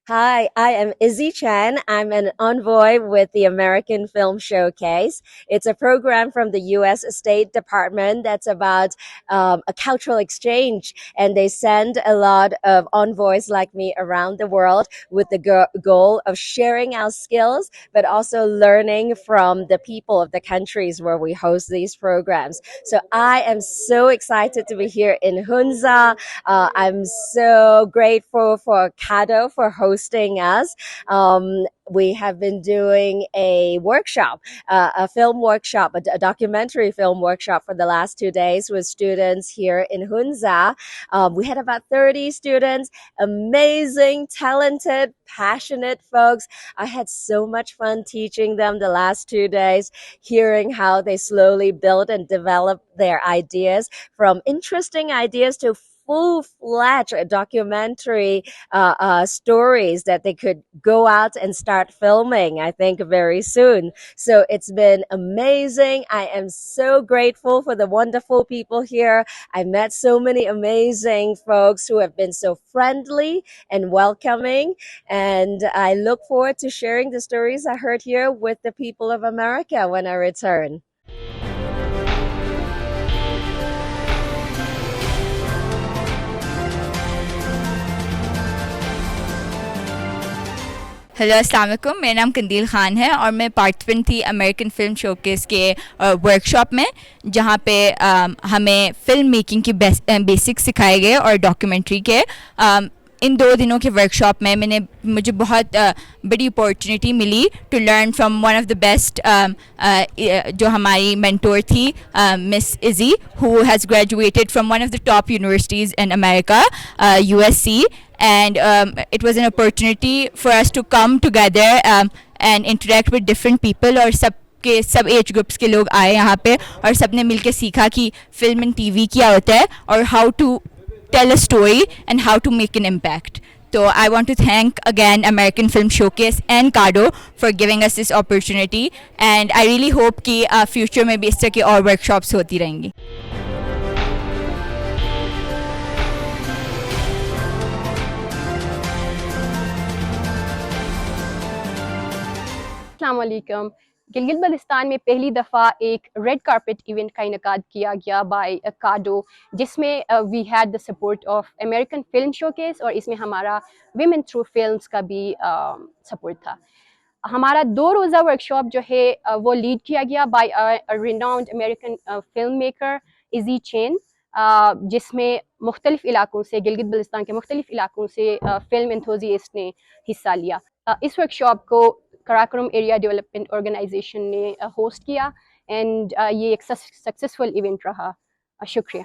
Hi, I am Izzy Chan. I'm an envoy with the American Film Showcase. It's a program from the U.S. State Department that's about a cultural exchange, and they send a lot of envoys like me around the world with the goal of sharing our skills, but also learning from the people of the countries where we host these programs. So I am so excited to be here in Hunza. I'm so grateful for Kado for hosting us. We have been doing a workshop, a film workshop, a documentary film workshop for the last 2 days with students here in Hunza. We had about 30 students, amazing, talented, passionate folks. I had so much fun teaching them the last 2 days, hearing how they slowly build and develop their ideas from interesting ideas to full-fledged documentary stories that they could go out and start filming, I think, very soon. So it's been amazing. I am so grateful for the wonderful people here. I met so many amazing folks who have been so friendly and welcoming. And I look forward to sharing the stories I heard here with the people of America when I return. Hello अस्सलाम वालेकुम। मेरा नाम कंदील ख़ान है और मैं participant थी American film showcase के वर्कशॉप में, जहाँ पे हमें फ़िल्म मेकिंग की बेसिक्स सिखाए गए और डॉक्यूमेंट्री के। इन 2 दिनों के वर्कशॉप में मुझे बहुत बड़ी अपॉर्चुनिटी मिली to learn from one of the best, जो हमारी मेंटोर थी, miss Izzy, who has graduated from one of the top universities in America, USC, and it was an opportunity for us to come together and interact with different people, और सब age groups के लोग आए यहाँ पे और सब ने मिलके सीखा कि फिल्म एंड टीवी क्या होता है और how to tell a story and how to make an impact. So I want to thank again American Film Showcase and Kado for giving us this opportunity, and I really hope कि future में भी इस तरह की और workshops होती रहेंगी. अस्सलाम वालेकुम। गिलगित बल्तिस्तान में पहली दफ़ा एक रेड कार्पेट इवेंट का इनकाद किया गया बाय काडो, जिसमें we had the support of American film showcase, और इसमें हमारा विमेन थ्रू फिल्म्स का भी सपोर्ट था। हमारा 2 रोज़ा वर्कशॉप जो है वो लीड किया गया by renowned American film maker इजी चैन, जिसमें मुख्तलिफ इलाकों से, गिलगित बल्तिस्तान के मुख्तलिफ इलाकों से फिल्म एंथुसियास्ट ने हिस्सा लिया। इस वर्कशॉप को कराकोरम एरिया डेवलपमेंट ऑर्गेनाइजेशन ने होस्ट किया, एंड ये एक सक्सेसफुल इवेंट रहा। शुक्रिया।